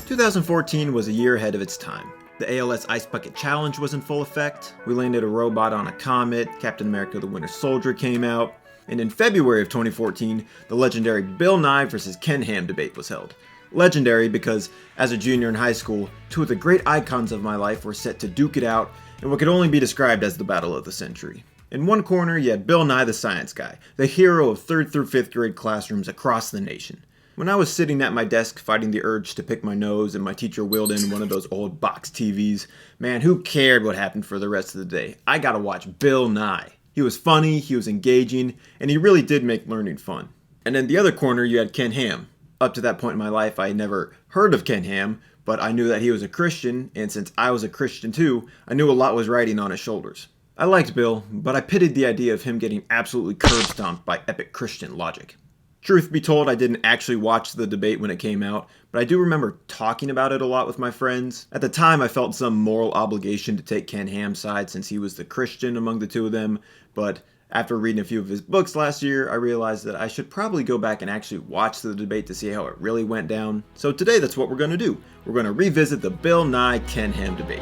2014 was a year ahead of its time. The ALS Ice Bucket Challenge was in full effect, we landed a robot on a comet, Captain America the Winter Soldier came out, and in February of 2014, the legendary Bill Nye vs. Ken Ham debate was held. Legendary because, as a junior in high school, two of the great icons of my life were set to duke it out in what could only be described as the battle of the century. In one corner, you had Bill Nye the Science Guy, the hero of 3rd through 5th grade classrooms across the nation. When I was sitting at my desk fighting the urge to pick my nose and my teacher wheeled in one of those old box TVs, man, who cared what happened for the rest of the day? I gotta watch Bill Nye. He was funny, he was engaging, and he really did make learning fun. And in the other corner, you had Ken Ham. Up to that point in my life, I had never heard of Ken Ham, but I knew that he was a Christian, and since I was a Christian too, I knew a lot was riding on his shoulders. I liked Bill, but I pitied the idea of him getting absolutely curb stomped by epic Christian logic. Truth be told, I didn't actually watch the debate when it came out, but I do remember talking about it a lot with my friends. At the time, I felt some moral obligation to take Ken Ham's side since he was the Christian among the two of them, but after reading a few of his books last year, I realized that I should probably go back and actually watch the debate to see how it really went down. So today, that's what we're going to do. We're going to revisit the Bill Nye Ken Ham debate.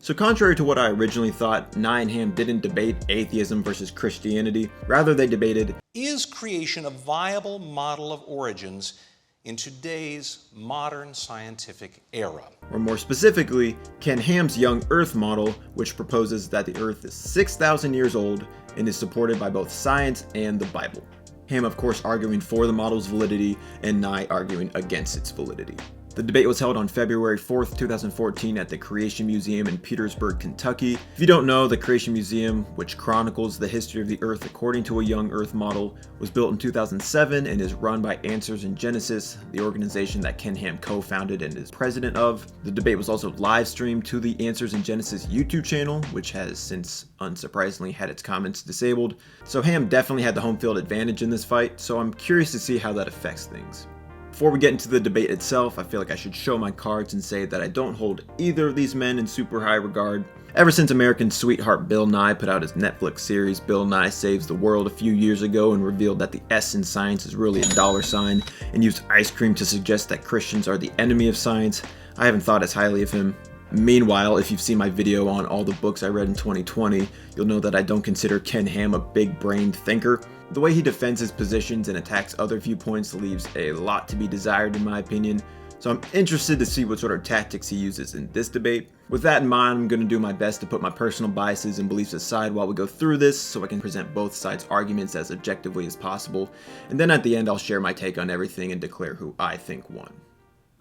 So contrary to what I originally thought, Nye and Ham didn't debate atheism versus Christianity. Rather, they debated, is creation a viable model of origins in today's modern scientific era? Or more specifically, Ken Ham's young Earth model, which proposes that the Earth is 6,000 years old and is supported by both science and the Bible. Ham, of course, arguing for the model's validity, and Nye arguing against its validity. The debate was held on February 4th, 2014 at the Creation Museum in Petersburg, Kentucky. If you don't know, the Creation Museum, which chronicles the history of the Earth according to a young Earth model, was built in 2007 and is run by Answers in Genesis, the organization that Ken Ham co-founded and is president of. The debate was also live streamed to the Answers in Genesis YouTube channel, which has since, unsurprisingly, had its comments disabled. So Ham definitely had the home field advantage in this fight, so I'm curious to see how that affects things. Before we get into the debate itself, I feel like I should show my cards and say that I don't hold either of these men in super high regard. Ever since American sweetheart Bill Nye put out his Netflix series Bill Nye Saves the World a few years ago and revealed that the S in science is really a $sign and used ice cream to suggest that Christians are the enemy of science, I haven't thought as highly of him. Meanwhile, if you've seen my video on all the books I read in 2020, you'll know that I don't consider Ken Ham a big-brained thinker. The way he defends his positions and attacks other viewpoints leaves a lot to be desired in my opinion, so I'm interested to see what sort of tactics he uses in this debate. With that in mind, I'm going to do my best to put my personal biases and beliefs aside while we go through this so I can present both sides' arguments as objectively as possible, and then at the end I'll share my take on everything and declare who I think won.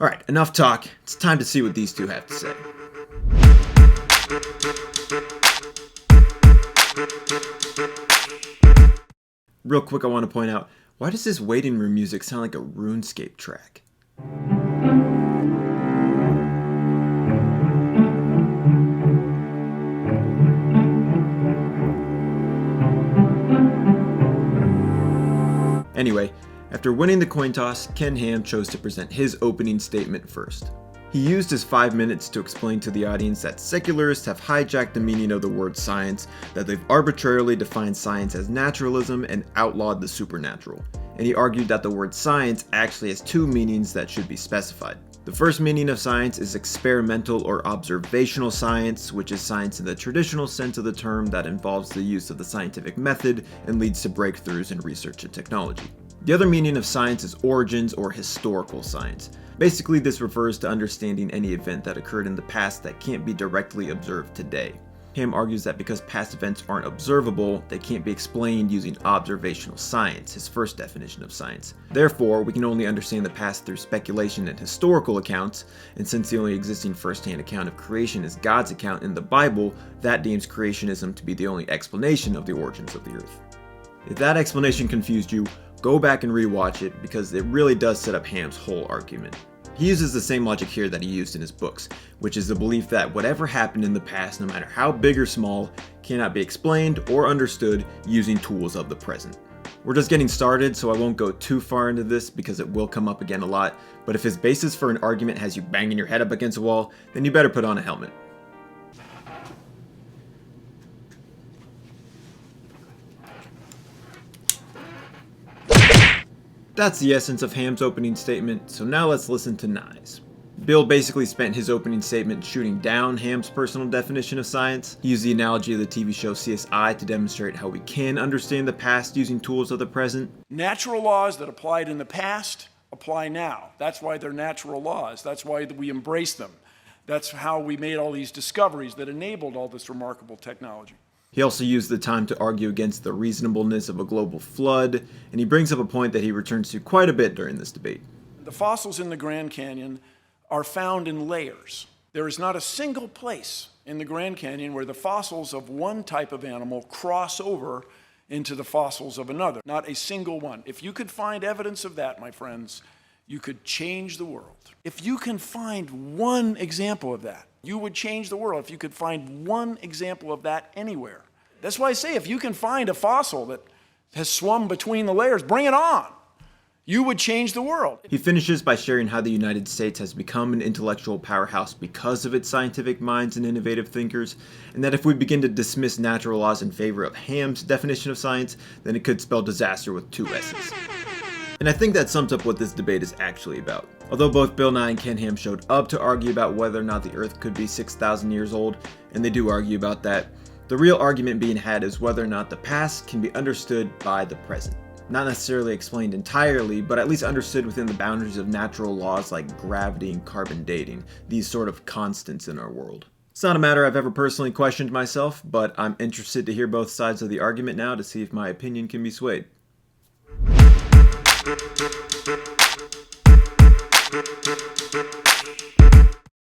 Alright, enough talk, it's time to see what these two have to say. Real quick, I want to point out, why does this waiting room music sound like a RuneScape track? Anyway, after winning the coin toss, Ken Ham chose to present his opening statement first. He used his 5 minutes to explain to the audience that secularists have hijacked the meaning of the word science, that they've arbitrarily defined science as naturalism and outlawed the supernatural. And he argued that the word science actually has two meanings that should be specified. The first meaning of science is experimental or observational science, which is science in the traditional sense of the term that involves the use of the scientific method and leads to breakthroughs in research and technology. The other meaning of science is origins or historical science. Basically, this refers to understanding any event that occurred in the past that can't be directly observed today. Ham argues that because past events aren't observable, they can't be explained using observational science, his first definition of science. Therefore, we can only understand the past through speculation and historical accounts, and since the only existing first-hand account of creation is God's account in the Bible, that deems creationism to be the only explanation of the origins of the earth. If that explanation confused you, go back and rewatch it because it really does set up Ham's whole argument. He uses the same logic here that he used in his books, which is the belief that whatever happened in the past, no matter how big or small, cannot be explained or understood using tools of the present. We're just getting started, so I won't go too far into this because it will come up again a lot, but if his basis for an argument has you banging your head up against a wall, then you better put on a helmet. That's the essence of Ham's opening statement, so now let's listen to Nye's. Bill basically spent his opening statement shooting down Ham's personal definition of science. He used the analogy of the TV show CSI to demonstrate how we can understand the past using tools of the present. Natural laws that applied in the past apply now. That's why they're natural laws. That's why we embrace them. That's how we made all these discoveries that enabled all this remarkable technology. He also used the time to argue against the reasonableness of a global flood, and he brings up a point that he returns to quite a bit during this debate. The fossils in the Grand Canyon are found in layers. There is not a single place in the Grand Canyon where the fossils of one type of animal cross over into the fossils of another. Not a single one. If you could find evidence of that, my friends, you could change the world. If you can find one example of that, you would change the world if you could find one example of that anywhere. That's why I say if you can find a fossil that has swum between the layers, bring it on. You would change the world. He finishes by sharing how the United States has become an intellectual powerhouse because of its scientific minds and innovative thinkers, and that if we begin to dismiss natural laws in favor of Ham's definition of science, then it could spell disaster with two S's. And I think that sums up what this debate is actually about. Although both Bill Nye and Ken Ham showed up to argue about whether or not the Earth could be 6,000 years old, and they do argue about that, the real argument being had is whether or not the past can be understood by the present. Not necessarily explained entirely, but at least understood within the boundaries of natural laws like gravity and carbon dating, these sort of constants in our world. It's not a matter I've ever personally questioned myself, but I'm interested to hear both sides of the argument now to see if my opinion can be swayed.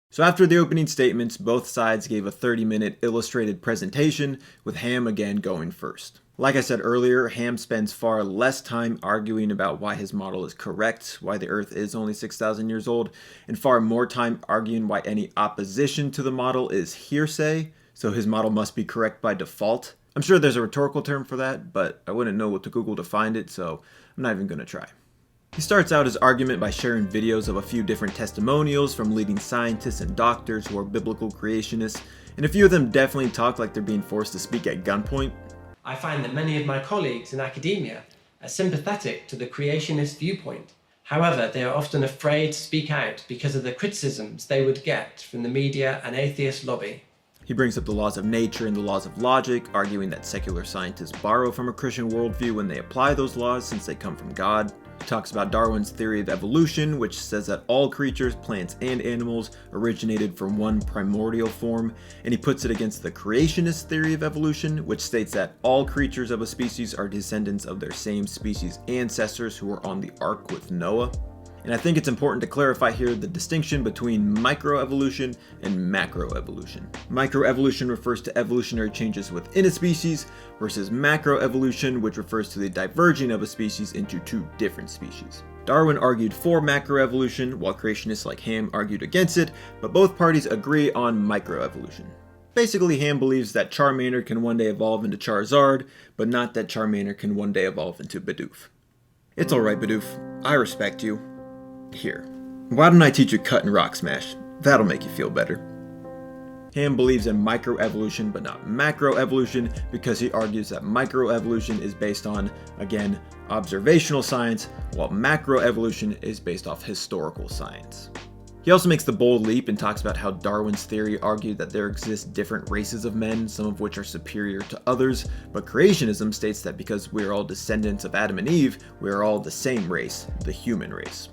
So after the opening statements, both sides gave a 30-minute illustrated presentation, with Ham again going first. Like I said earlier, Ham spends far less time arguing about why his model is correct, why the Earth is only 6,000 years old, and far more time arguing why any opposition to the model is hearsay, so his model must be correct by default. I'm sure there's a rhetorical term for that, but I wouldn't know what to Google to find it, so I'm not even going to try. He starts out his argument by sharing videos of a few different testimonials from leading scientists and doctors who are biblical creationists, and a few of them definitely talk like they're being forced to speak at gunpoint. I find that many of my colleagues in academia are sympathetic to the creationist viewpoint. However, they are often afraid to speak out because of the criticisms they would get from the media and atheist lobby. He brings up the laws of nature and the laws of logic, arguing that secular scientists borrow from a Christian worldview when they apply those laws since they come from God. He talks about Darwin's theory of evolution, which says that all creatures, plants and animals, originated from one primordial form, and he puts it against the creationist theory of evolution, which states that all creatures of a species are descendants of their same species ancestors who were on the ark with Noah. And I think it's important to clarify here the distinction between microevolution and macroevolution. Microevolution refers to evolutionary changes within a species, versus macroevolution, which refers to the diverging of a species into two different species. Darwin argued for macroevolution, while creationists like Ham argued against it, but both parties agree on microevolution. Basically, Ham believes that Charmander can one day evolve into Charizard, but not that Charmander can one day evolve into Bidoof. It's alright, Bidoof. I respect you. Here, why don't I teach you cut and rock smash? That'll make you feel better. Ham believes in microevolution but not macroevolution because he argues that microevolution is based on, again, observational science, while macroevolution is based off historical science. He also makes the bold leap and talks about how Darwin's theory argued that there exist different races of men, some of which are superior to others, but creationism states that because we are all descendants of Adam and Eve, we are all the same race, the human race.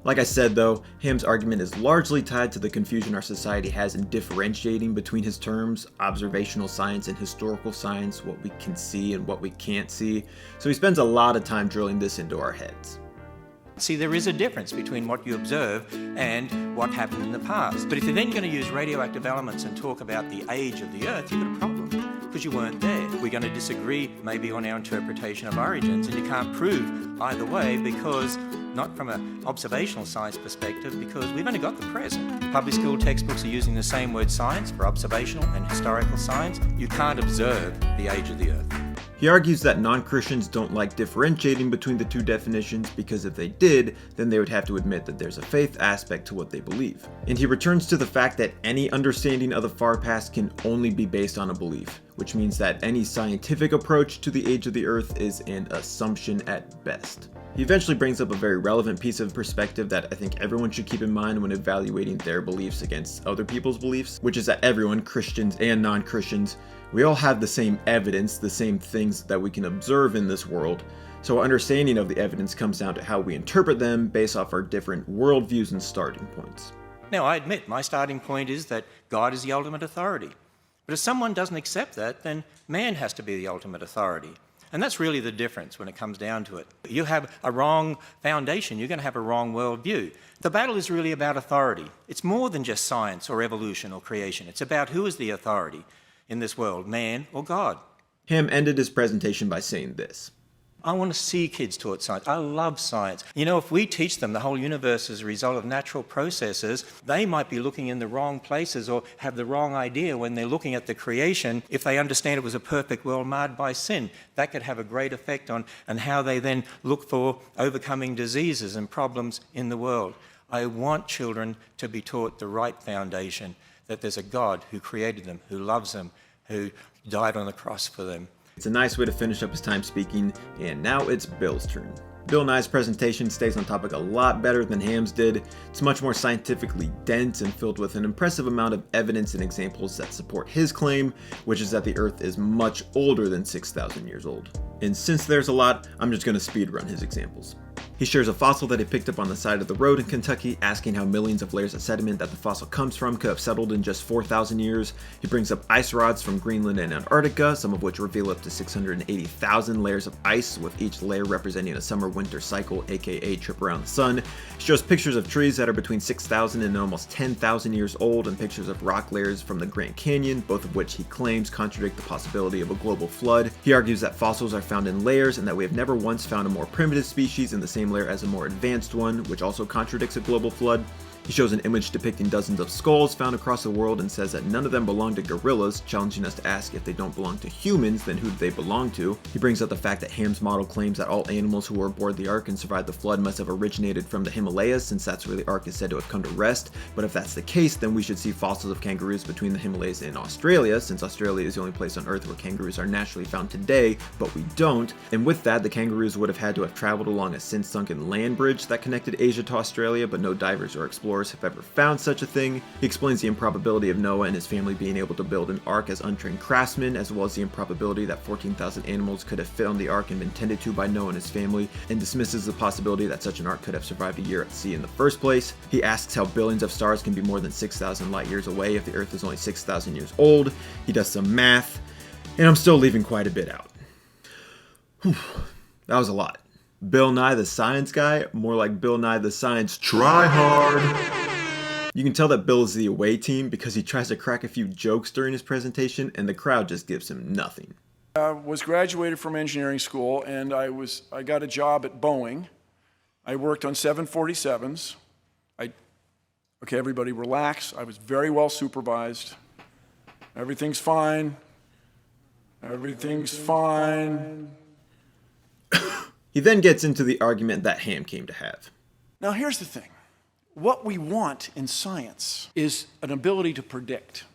Like I said though, Ham's argument is largely tied to the confusion our society has in differentiating between his terms, observational science and historical science, what we can see and what we can't see, so he spends a lot of time drilling this into our heads. See, there is a difference between what you observe and what happened in the past. But if you're then going to use radioactive elements and talk about the age of the Earth, you've got a problem. because you weren't there. We're going to disagree maybe on our interpretation of origins, and you can't prove either way because, not from an observational science perspective, because we've only got the present. Public school textbooks are using the same word science for observational and historical science. You can't observe the age of the earth. He argues that non-Christians don't like differentiating between the two definitions because if they did, then they would have to admit that there's a faith aspect to what they believe. And he returns to the fact that any understanding of the far past can only be based on a belief, which means that any scientific approach to the age of the earth is an assumption at best. He eventually brings up a very relevant piece of perspective that I think everyone should keep in mind when evaluating their beliefs against other people's beliefs, which is that everyone, Christians and non-Christians, we all have the same evidence, the same things that we can observe in this world. So our understanding of the evidence comes down to how we interpret them based off our different worldviews and starting points. Now, I admit my starting point is that God is the ultimate authority. But if someone doesn't accept that, then man has to be the ultimate authority. And that's really the difference when it comes down to it. You have a wrong foundation, you're going to have a wrong worldview. The battle is really about authority. It's more than just science or evolution or creation. It's about who is the authority in this world, man or God. Ham ended his presentation by saying this. I want to see kids taught science. I love science. You know, if we teach them the whole universe is a result of natural processes, they might be looking in the wrong places or have the wrong idea when they're looking at the creation. If they understand it was a perfect world marred by sin, that could have a great effect on how they then look for overcoming diseases and problems in the world. I want children to be taught the right foundation, that there's a God who created them, who loves them, who died on the cross for them. It's a nice way to finish up his time speaking, and now it's Bill's turn. Bill Nye's presentation stays on topic a lot better than Ham's did. It's much more scientifically dense and filled with an impressive amount of evidence and examples that support his claim, which is that the Earth is much older than 6,000 years old. And since there's a lot, I'm just going to speed run his examples. He shares a fossil that he picked up on the side of the road in Kentucky, asking how millions of layers of sediment that the fossil comes from could have settled in just 4,000 years. He brings up ice rods from Greenland and Antarctica, some of which reveal up to 680,000 layers of ice, with each layer representing a summer-winter cycle, aka trip around the sun. He shows pictures of trees that are between 6,000 and almost 10,000 years old, and pictures of rock layers from the Grand Canyon, both of which he claims contradict the possibility of a global flood. He argues that fossils are found in layers and that we have never once found a more primitive species in the same layer as a more advanced one, which also contradicts a global flood. He shows an image depicting dozens of skulls found across the world and says that none of them belong to gorillas, challenging us to ask if they don't belong to humans, then who do they belong to? He brings up the fact that Ham's model claims that all animals who were aboard the Ark and survived the flood must have originated from the Himalayas, since that's where the Ark is said to have come to rest. But if that's the case, then we should see fossils of kangaroos between the Himalayas and Australia, since Australia is the only place on Earth where kangaroos are naturally found today, but we don't. And with that, the kangaroos would have had to have traveled along a since-sunken land bridge that connected Asia to Australia, but no divers or explorers have ever found such a thing. He explains the improbability of Noah and his family being able to build an ark as untrained craftsmen, as well as the improbability that 14,000 animals could have fit on the ark and been tended to by Noah and his family, and dismisses the possibility that such an ark could have survived a year at sea in the first place. He asks how billions of stars can be more than 6,000 light years away if the Earth is only 6,000 years old. He does some math, and I'm still leaving quite a bit out. Whew, that was a lot. Bill Nye the Science Guy, more like Bill Nye the Science Tryhard. You can tell that Bill is the away team because he tries to crack a few jokes during his presentation and the crowd just gives him nothing. I was graduated from engineering school and I got a job at Boeing. I worked on 747s. Okay, everybody relax. I was very well supervised. Everything's fine. Everything's fine. He then gets into the argument that Ham came to have. Now here's the thing. What we want in science is an ability to predict.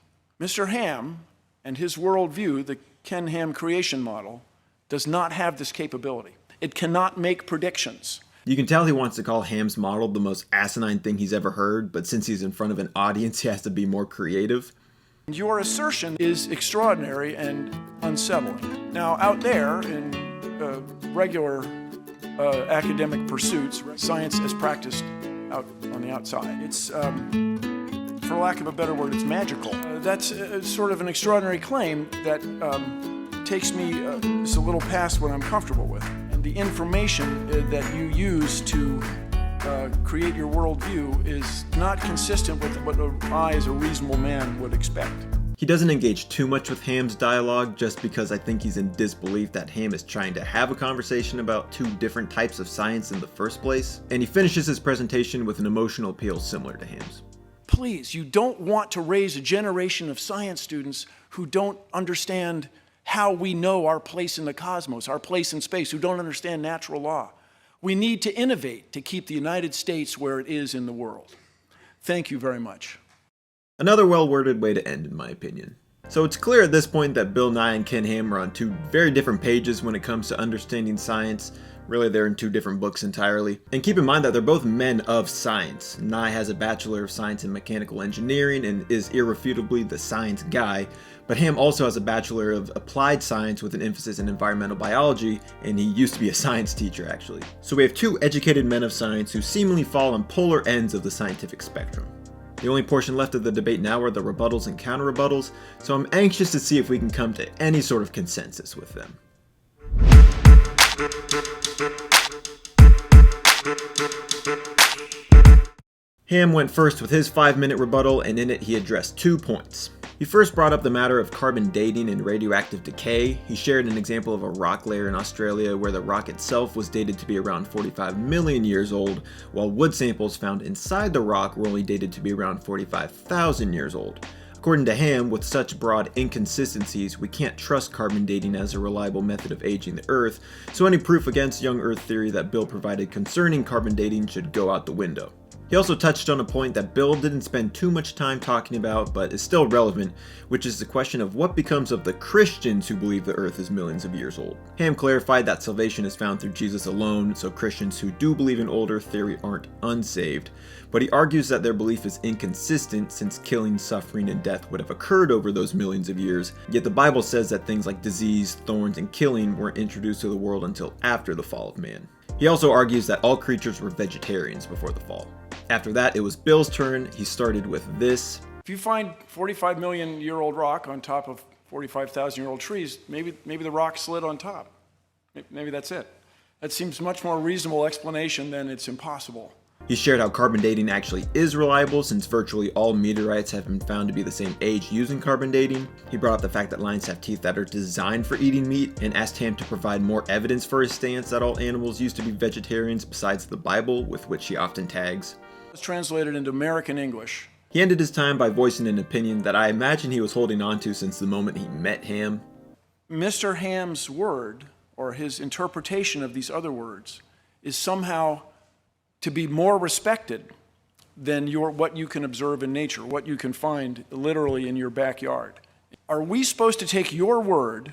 Mr. Ham and his worldview, the Ken Ham creation model, does not have this capability. It cannot make predictions. You can tell he wants to call Ham's model the most asinine thing he's ever heard, but since he's in front of an audience, he has to be more creative. Your assertion is extraordinary and unsettling. Now, out there in regular academic pursuits, science as practiced out on the outside, it's, for lack of a better word, it's magical. That's sort of an extraordinary claim that takes me just a little past what I'm comfortable with. And the information that you use to create your worldview is not consistent with what I, as a reasonable man, would expect. He doesn't engage too much with Ham's dialogue just because I think he's in disbelief that Ham is trying to have a conversation about two different types of science in the first place, and he finishes his presentation with an emotional appeal similar to Ham's. Please, you don't want to raise a generation of science students who don't understand how we know our place in the cosmos, our place in space, who don't understand natural law. We need to innovate to keep the United States where it is in the world. Thank you very much. Another well-worded way to end, in my opinion. So it's clear at this point that Bill Nye and Ken Ham are on two very different pages when it comes to understanding science. Really, they're in two different books entirely. And keep in mind that they're both men of science. Nye has a Bachelor of Science in Mechanical Engineering and is irrefutably the science guy, but Ham also has a Bachelor of Applied Science with an emphasis in environmental biology, and he used to be a science teacher actually. So we have two educated men of science who seemingly fall on polar ends of the scientific spectrum. The only portion left of the debate now are the rebuttals and counter-rebuttals, so I'm anxious to see if we can come to any sort of consensus with them. Ham went first with his 5-minute rebuttal, and in it he addressed 2 points. He first brought up the matter of carbon dating and radioactive decay. He shared an example of a rock layer in Australia where the rock itself was dated to be around 45 million years old, while wood samples found inside the rock were only dated to be around 45,000 years old. According to Ham, with such broad inconsistencies, we can't trust carbon dating as a reliable method of aging the Earth, so any proof against young Earth theory that Bill provided concerning carbon dating should go out the window. He also touched on a point that Bill didn't spend too much time talking about, but is still relevant, which is the question of what becomes of the Christians who believe the Earth is millions of years old. Ham clarified that salvation is found through Jesus alone, so Christians who do believe in old Earth theory aren't unsaved, but he argues that their belief is inconsistent since killing, suffering, and death would have occurred over those millions of years, yet the Bible says that things like disease, thorns, and killing weren't introduced to the world until after the fall of man. He also argues that all creatures were vegetarians before the fall. After that, it was Bill's turn. He started with this. If you find 45 million year old rock on top of 45,000 year old trees, maybe the rock slid on top. Maybe that's it. That seems much more reasonable explanation than it's impossible. He shared how carbon dating actually is reliable since virtually all meteorites have been found to be the same age using carbon dating. He brought up the fact that lions have teeth that are designed for eating meat and asked Ham to provide more evidence for his stance that all animals used to be vegetarians besides the Bible, with which he often tags. It's translated into American English. He ended his time by voicing an opinion that I imagine he was holding on to since the moment he met Ham. Mr. Ham's word, or his interpretation of these other words, is somehow to be more respected than what you can observe in nature, what you can find literally in your backyard. Are we supposed to take your word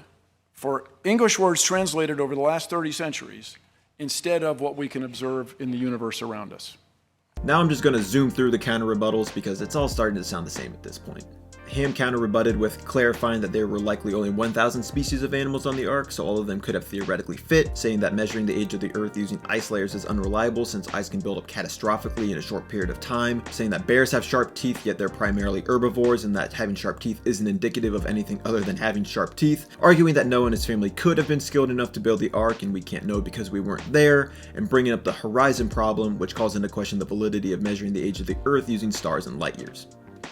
for English words translated over the last 30 centuries instead of what we can observe in the universe around us? Now I'm just going to zoom through the counter-rebuttals because it's all starting to sound the same at this point. Ham counter-rebutted with clarifying that there were likely only 1,000 species of animals on the Ark, so all of them could have theoretically fit, saying that measuring the age of the Earth using ice layers is unreliable since ice can build up catastrophically in a short period of time, saying that bears have sharp teeth yet they're primarily herbivores and that having sharp teeth isn't indicative of anything other than having sharp teeth, arguing that Noah and his family could have been skilled enough to build the Ark and we can't know because we weren't there, and bringing up the horizon problem, which calls into question the validity of measuring the age of the Earth using stars and light years.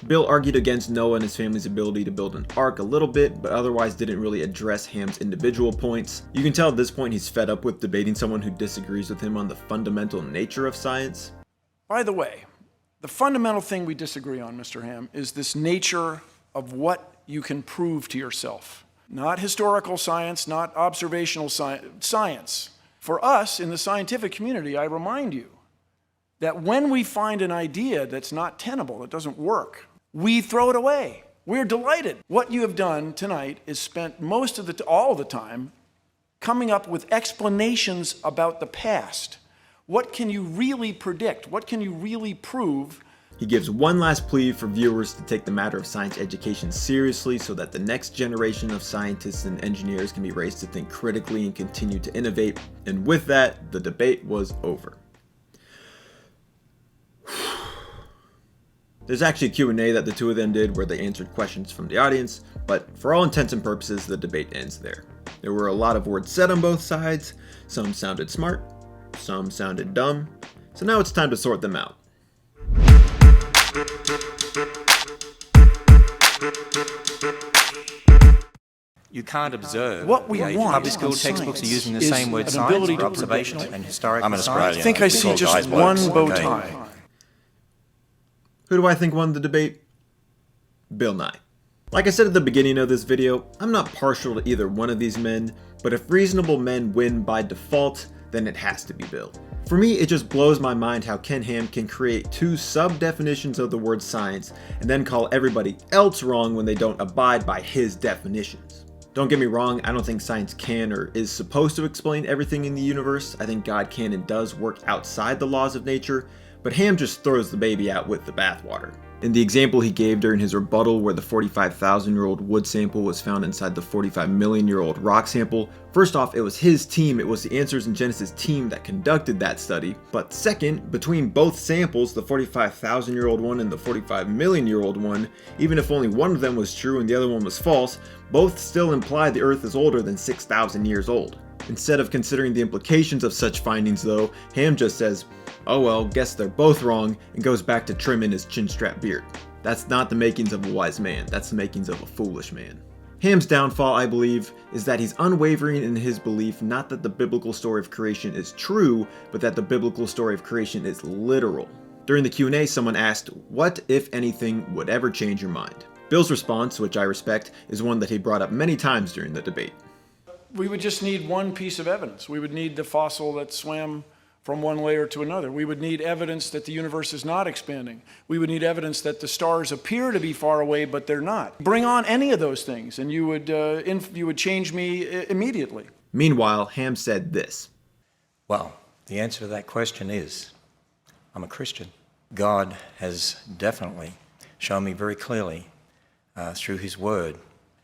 Bill argued against Noah and his family's ability to build an ark a little bit, but otherwise didn't really address Ham's individual points. You can tell at this point he's fed up with debating someone who disagrees with him on the fundamental nature of science. By the way, the fundamental thing we disagree on, Mr. Ham, is this nature of what you can prove to yourself. Not historical science, not observational science. For us in the scientific community, I remind you that when we find an idea that's not tenable, that doesn't work, we throw it away. We're delighted. What you have done tonight is spent all the time coming up with explanations about the past. What can you really predict? What can you really prove? He gives one last plea for viewers to take the matter of science education seriously so that the next generation of scientists and engineers can be raised to think critically and continue to innovate. And with that, the debate was over. There's actually a Q&A that the two of them did where they answered questions from the audience, but for all intents and purposes, the debate ends there. There were a lot of words said on both sides, some sounded smart, some sounded dumb, so now it's time to sort them out. You can't observe. What we the want public school in textbooks are science using the is same word an science ability for to observational predict. and historical I'm an science. Australian. I think I see It's all just guys' one words. bow Okay. tie. Who do I think won the debate? Bill Nye. Like I said at the beginning of this video, I'm not partial to either one of these men, but if reasonable men win by default, then it has to be Bill. For me, it just blows my mind how Ken Ham can create two sub-definitions of the word science and then call everybody else wrong when they don't abide by his definitions. Don't get me wrong, I don't think science can or is supposed to explain everything in the universe. I think God can and does work outside the laws of nature, but Ham just throws the baby out with the bathwater. In the example he gave during his rebuttal where the 45,000-year-old wood sample was found inside the 45-million-year-old rock sample, first off, it was his team, it was the Answers in Genesis team that conducted that study. But second, between both samples, the 45,000-year-old one and the 45-million-year-old one, even if only one of them was true and the other one was false, both still imply the Earth is older than 6,000 years old. Instead of considering the implications of such findings though, Ham just says, "Oh well, guess they're both wrong," and goes back to trimming his chin-strap beard. That's not the makings of a wise man, that's the makings of a foolish man. Ham's downfall, I believe, is that he's unwavering in his belief not that the biblical story of creation is true, but that the biblical story of creation is literal. During the Q&A, someone asked, "What, if anything, would ever change your mind?" Bill's response, which I respect, is one that he brought up many times during the debate. We would just need one piece of evidence. We would need the fossil that swam from one layer to another. We would need evidence that the universe is not expanding. We would need evidence that the stars appear to be far away, but they're not. Bring on any of those things, and you would change me immediately. Meanwhile, Ham said this. Well, the answer to that question is, I'm a Christian. God has definitely shown me very clearly through his word.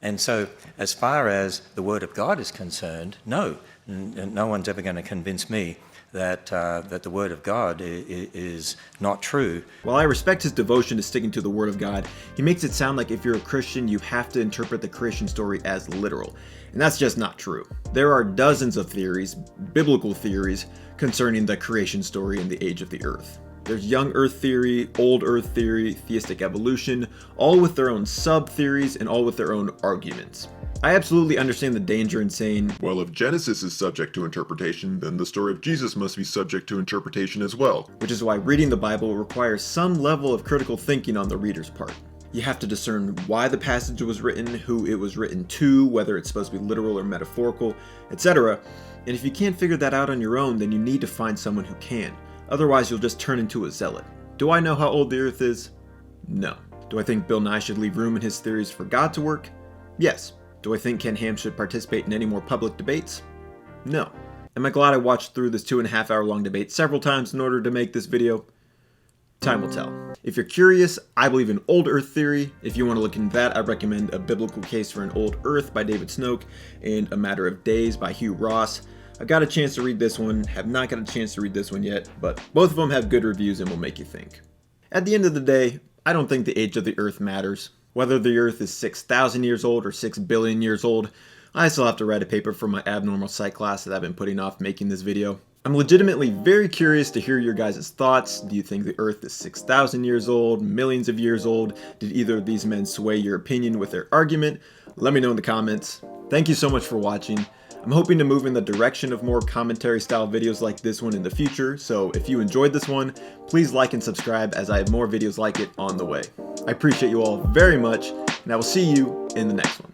And so, as far as the word of God is concerned, no one's ever going to convince me that the word of God is not true. While I respect his devotion to sticking to the word of God, he makes it sound like if you're a Christian, you have to interpret the creation story as literal. And that's just not true. There are dozens of theories, biblical theories, concerning the creation story and the age of the earth. There's young earth theory, old earth theory, theistic evolution, all with their own sub-theories and all with their own arguments. I absolutely understand the danger in saying, well, if Genesis is subject to interpretation, then the story of Jesus must be subject to interpretation as well. Which is why reading the Bible requires some level of critical thinking on the reader's part. You have to discern why the passage was written, who it was written to, whether it's supposed to be literal or metaphorical, etc. And if you can't figure that out on your own, then you need to find someone who can. Otherwise, you'll just turn into a zealot. Do I know how old the earth is? No. Do I think Bill Nye should leave room in his theories for God to work? Yes. Do I think Ken Ham should participate in any more public debates? No. Am I glad I watched through this 2.5 hour long debate several times in order to make this video? Time will tell. If you're curious, I believe in old earth theory. If you want to look into that, I recommend A Biblical Case for an Old Earth by David Snoke and A Matter of Days by Hugh Ross. I got a chance to read this one, have not got a chance to read this one yet, but both of them have good reviews and will make you think. At the end of the day, I don't think the age of the earth matters. Whether the earth is 6,000 years old or 6 billion years old, I still have to write a paper for my abnormal psych class that I've been putting off making this video. I'm legitimately very curious to hear your guys' thoughts. Do you think the earth is 6,000 years old, millions of years old? Did either of these men sway your opinion with their argument? Let me know in the comments. Thank you so much for watching. I'm hoping to move in the direction of more commentary style videos like this one in the future, so if you enjoyed this one, please like and subscribe as I have more videos like it on the way. I appreciate you all very much, and I will see you in the next one.